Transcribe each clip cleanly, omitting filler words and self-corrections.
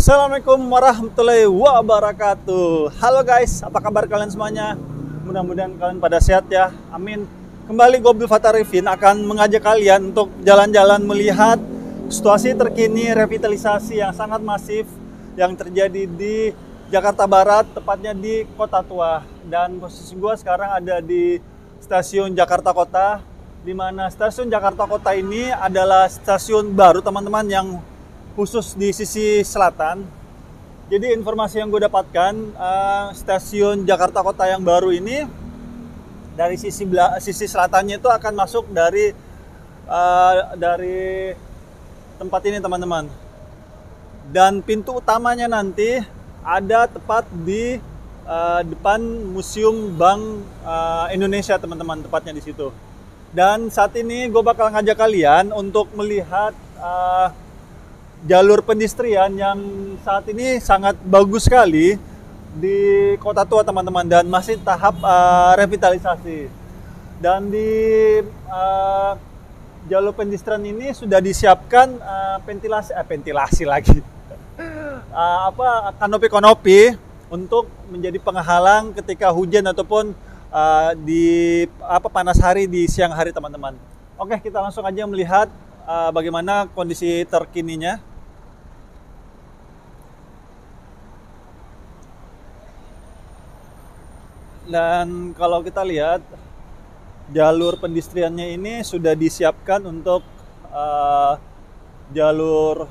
Assalamualaikum warahmatullahi wabarakatuh. Halo guys, apa kabar kalian semuanya? Mudah-mudahan kalian pada sehat ya, amin. Kembali gue Abdul Fattah Arifin akan mengajak kalian untuk jalan-jalan melihat situasi terkini revitalisasi yang sangat masif yang terjadi di Jakarta Barat, tepatnya di Kota Tua. Dan posisi gue sekarang ada di stasiun Jakarta Kota, di mana stasiun Jakarta Kota ini adalah stasiun baru teman-teman yang khusus di sisi selatan. Jadi informasi yang gue dapatkan, stasiun Jakarta Kota yang baru ini dari sisi selatannya itu akan masuk dari tempat ini teman-teman. Dan pintu utamanya nanti ada tepat di depan Museum Bank Indonesia teman-teman, tepatnya di situ. Dan saat ini gue bakal ngajak kalian untuk melihat jalur pedestrian yang saat ini sangat bagus sekali di Kota Tua teman-teman, dan masih tahap revitalisasi. Dan di jalur pedestrian ini sudah disiapkan ventilasi lagi kanopi untuk menjadi penghalang ketika hujan ataupun di panas hari di siang hari teman-teman. Oke, kita langsung aja melihat bagaimana kondisi terkininya. Dan kalau kita lihat jalur pedestriannya ini sudah disiapkan untuk jalur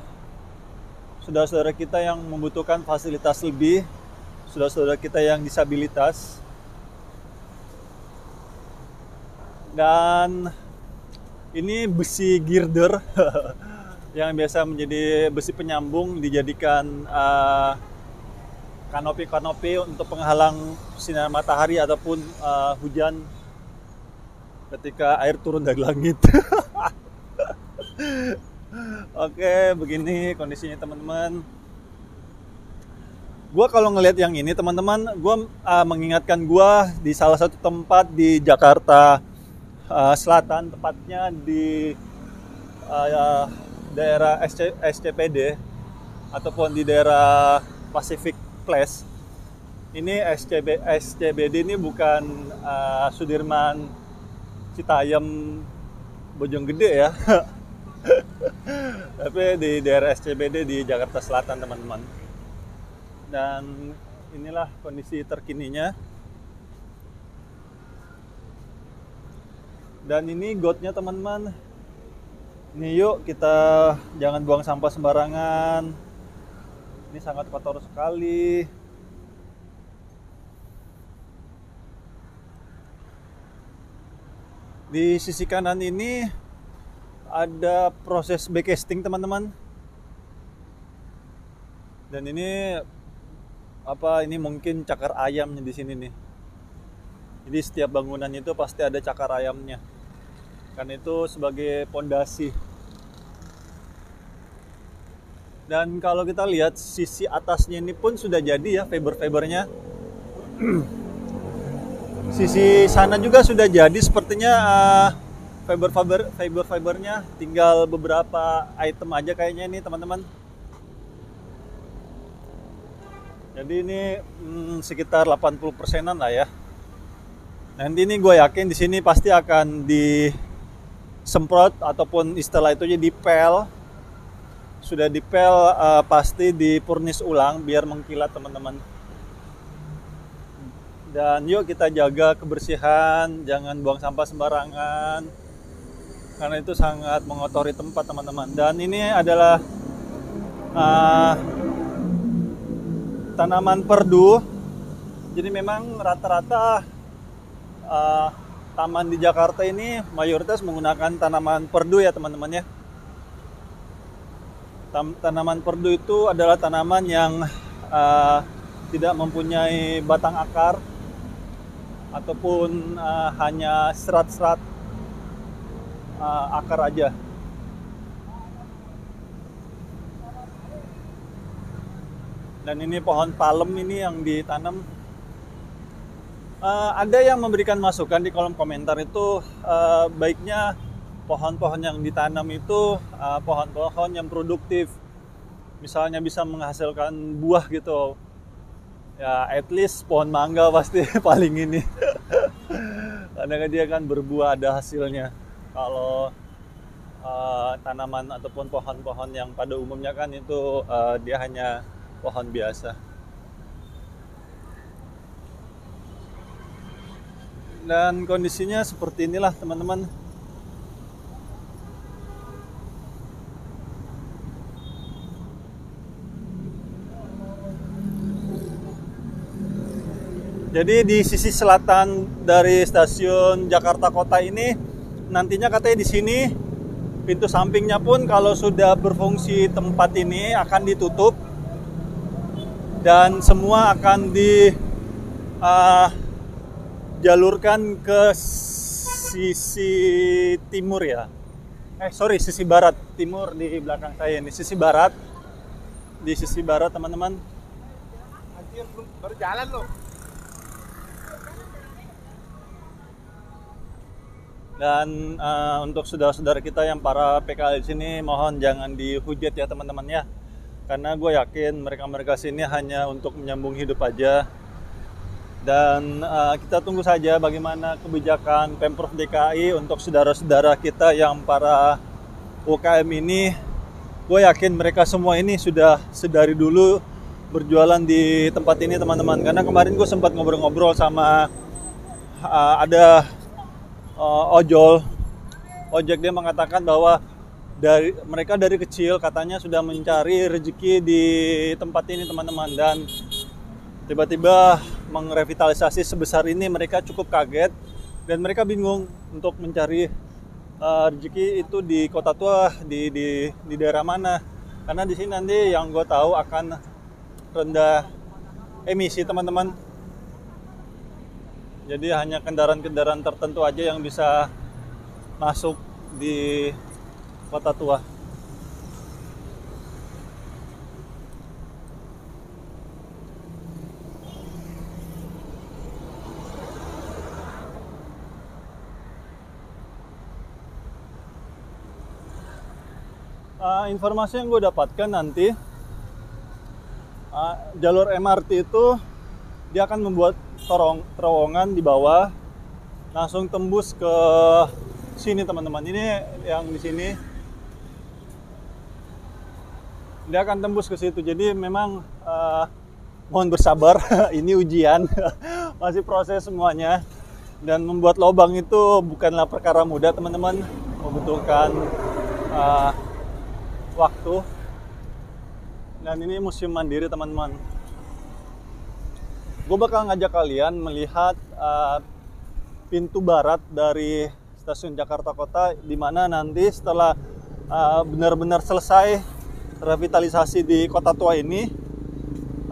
saudara-saudara kita yang membutuhkan fasilitas lebih, saudara-saudara kita yang disabilitas. Dan ini besi girder yang biasa menjadi besi penyambung dijadikan kanopi untuk penghalang sinar matahari ataupun hujan ketika air turun dari langit. Oke, begini kondisinya teman-teman. Gua kalau ngelihat yang ini teman-teman, gua mengingatkan gua di salah satu tempat di Jakarta Selatan, tepatnya di daerah SCPD ataupun di daerah Pacific Place. Ini SCBD ini bukan Sudirman Citayam Bojonggede ya. Tapi di daerah SCBD di Jakarta Selatan teman-teman. Dan inilah kondisi terkininya. Dan ini gotnya teman-teman. Nih yuk kita jangan buang sampah sembarangan. Ini sangat kotor sekali. Di sisi kanan ini ada proses backcasting teman-teman. Dan ini ini mungkin cakar ayamnya di sini nih. Jadi setiap bangunan itu pasti ada cakar ayamnya. Karena itu sebagai pondasi. Dan kalau kita lihat sisi atasnya ini pun sudah jadi ya fiber-fibernya. Sisi sana juga sudah jadi sepertinya fiber-fibernya, tinggal beberapa item aja kayaknya ini teman-teman. Jadi ini sekitar 80%-an lah ya. Nanti ini gue yakin di sini pasti akan disemprot ataupun istilah itu jadi dipel. Sudah dipel, pasti dipurnis ulang biar mengkilat teman-teman. Dan yuk kita jaga kebersihan, jangan buang sampah sembarangan, karena itu sangat mengotori tempat teman-teman. Dan ini adalah tanaman perdu. Jadi memang rata-rata taman di Jakarta ini mayoritas menggunakan tanaman perdu ya teman-teman ya. Tanaman perdu itu adalah tanaman yang tidak mempunyai batang akar ataupun hanya serat-serat akar aja. Dan ini pohon palem ini yang ditanam. Ada yang memberikan masukan di kolom komentar itu baiknya pohon-pohon yang ditanam itu pohon-pohon yang produktif, misalnya bisa menghasilkan buah gitu, ya at least pohon mangga pasti paling ini. Karena kan dia kan berbuah, ada hasilnya. Kalau tanaman ataupun pohon-pohon yang pada umumnya kan itu dia hanya pohon biasa. Dan kondisinya seperti inilah teman-teman. Jadi di sisi selatan dari stasiun Jakarta Kota ini nantinya katanya di sini pintu sampingnya pun kalau sudah berfungsi tempat ini akan ditutup dan semua akan dijalurkan ke sisi timur ya. Sisi barat. Timur di belakang saya ini, sisi barat. Di sisi barat teman-teman. Anjir, baru jalan loh. Dan untuk saudara-saudara kita yang para PKL di sini, mohon jangan dihujat ya teman-teman ya. Karena gue yakin mereka-mereka sini hanya untuk menyambung hidup aja. Dan kita tunggu saja bagaimana kebijakan Pemprov DKI untuk saudara-saudara kita yang para UKM ini. Gue yakin mereka semua ini sudah sedari dulu berjualan di tempat ini teman-teman. Karena kemarin gue sempat ngobrol-ngobrol sama ada ojek, dia mengatakan bahwa mereka dari kecil katanya sudah mencari rezeki di tempat ini teman-teman, dan tiba-tiba merevitalisasi sebesar ini mereka cukup kaget dan mereka bingung untuk mencari rezeki itu di Kota Tua, di daerah mana, karena di sini nanti yang gue tahu akan rendah emisi teman-teman. Jadi hanya kendaraan-kendaraan tertentu aja yang bisa masuk di Kota Tua. Informasi yang gue dapatkan nanti, jalur MRT itu dia akan membuat terowongan di bawah, langsung tembus ke sini teman-teman. Ini yang di sini, dia akan tembus ke situ. Jadi memang mohon bersabar, ini ujian, masih proses semuanya. Dan membuat lubang itu bukanlah perkara mudah teman-teman, membutuhkan waktu. Dan ini museum mandiri teman-teman. Gue bakal ngajak kalian melihat pintu barat dari stasiun Jakarta Kota, di mana nanti setelah benar-benar selesai revitalisasi di Kota Tua ini,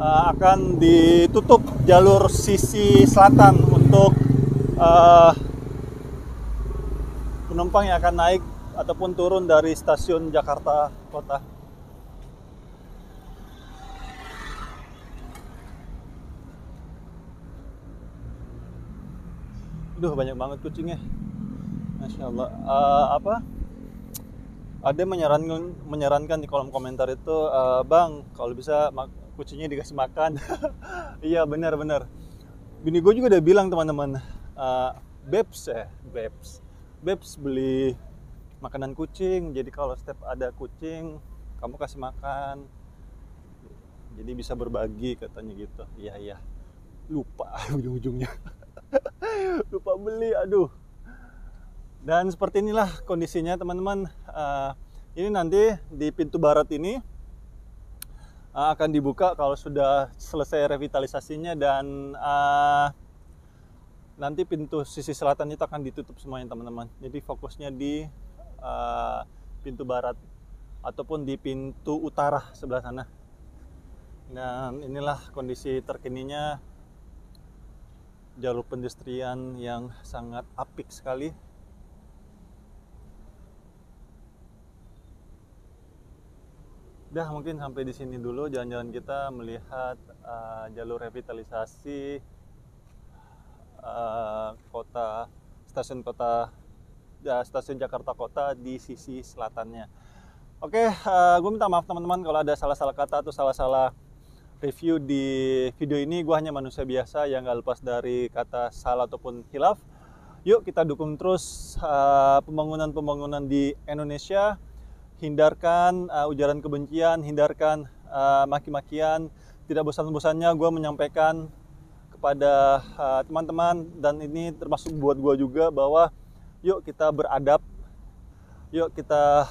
akan ditutup jalur sisi selatan untuk penumpang yang akan naik ataupun turun dari stasiun Jakarta Kota. Duh, banyak banget kucingnya. Masya Allah. Ada yang menyarankan di kolom komentar itu, Bang, kalau bisa kucingnya dikasih makan. Iya, benar-benar. Bini gue juga udah bilang teman-teman, Babes beli makanan kucing. Jadi kalau setiap ada kucing, kamu kasih makan. Jadi bisa berbagi katanya gitu. Iya. Lupa ujung-ujungnya. Lupa beli, aduh. Dan seperti inilah kondisinya teman-teman. Ini nanti di pintu barat ini akan dibuka kalau sudah selesai revitalisasinya, dan nanti pintu sisi selatan itu akan ditutup semuanya teman-teman. Jadi fokusnya di pintu barat ataupun di pintu utara sebelah sana. Dan inilah kondisi terkininya jalur pendestrian yang sangat apik sekali. Udah, mungkin sampai di sini dulu jalan-jalan kita melihat jalur revitalisasi stasiun Jakarta Kota di sisi selatannya. Oke, gue minta maaf teman-teman kalau ada salah-salah kata atau salah-salah review di video ini. Gue hanya manusia biasa yang gak lepas dari kata salah ataupun hilaf. Yuk kita dukung terus pembangunan-pembangunan di Indonesia. Hindarkan ujaran kebencian, hindarkan maki-makian. Tidak bosan-bosannya gue menyampaikan kepada teman-teman, dan ini termasuk buat gue juga, bahwa yuk kita beradab, yuk kita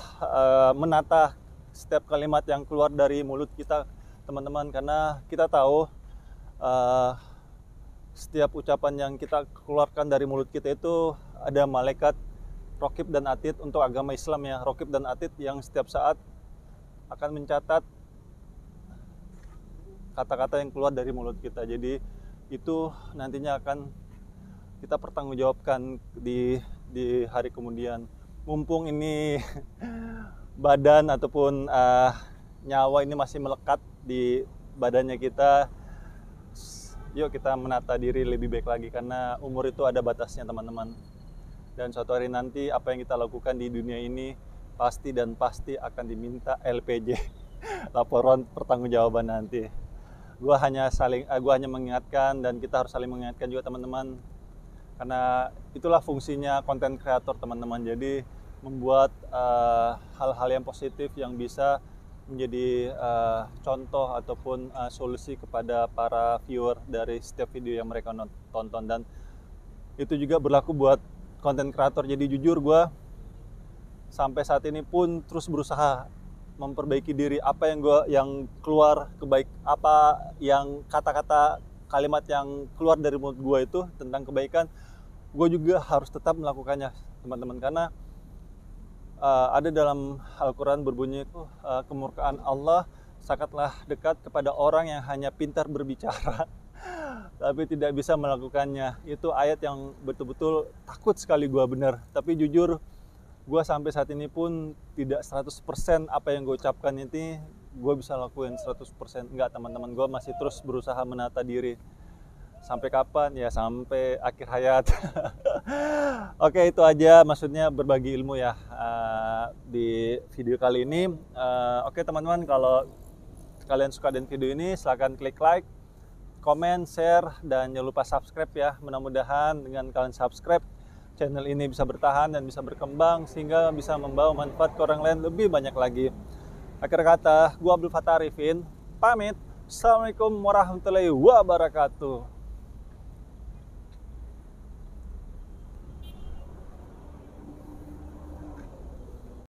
menata setiap kalimat yang keluar dari mulut kita, teman-teman, karena kita tahu setiap ucapan yang kita keluarkan dari mulut kita itu ada malaikat Raqib dan Atid untuk agama Islam ya, Raqib dan Atid yang setiap saat akan mencatat kata-kata yang keluar dari mulut kita. Jadi itu nantinya akan kita pertanggungjawabkan di hari kemudian. Mumpung ini badan ataupun nyawa ini masih melekat di badannya kita, yuk kita menata diri lebih baik lagi, karena umur itu ada batasnya teman-teman. Dan suatu hari nanti apa yang kita lakukan di dunia ini pasti akan diminta LPJ, laporan pertanggungjawaban nanti. Gua hanya mengingatkan, dan kita harus saling mengingatkan juga teman-teman, karena itulah fungsinya konten kreator teman-teman. Jadi membuat hal-hal yang positif yang bisa menjadi contoh ataupun solusi kepada para viewer dari setiap video yang mereka tonton. Dan itu juga berlaku buat konten kreator. Jadi jujur gue sampai saat ini pun terus berusaha memperbaiki diri. Apa yang keluar apa yang kata-kata kalimat yang keluar dari mulut gue itu tentang kebaikan, gue juga harus tetap melakukannya teman-teman, karena ada dalam Al-Quran berbunyi kemurkaan Allah sangatlah dekat kepada orang yang hanya pintar berbicara tapi tidak bisa melakukannya. Itu ayat yang betul-betul takut sekali gue, bener. Tapi jujur gue sampai saat ini pun tidak 100% apa yang gue ucapkan ini gue bisa lakuin 100%. Enggak teman-teman, gue masih terus berusaha menata diri. Sampai kapan? Ya sampai akhir hayat. Oke, itu aja maksudnya berbagi ilmu ya di video kali ini. Oke teman-teman, kalau kalian suka dengan video ini silahkan klik like, komen, share, dan jangan lupa subscribe ya. Mudah-mudahan dengan kalian subscribe, channel ini bisa bertahan dan bisa berkembang sehingga bisa membawa manfaat ke orang lain lebih banyak lagi. Akhir kata, gua Abdul Fattah Arifin pamit. Assalamualaikum warahmatullahi wabarakatuh.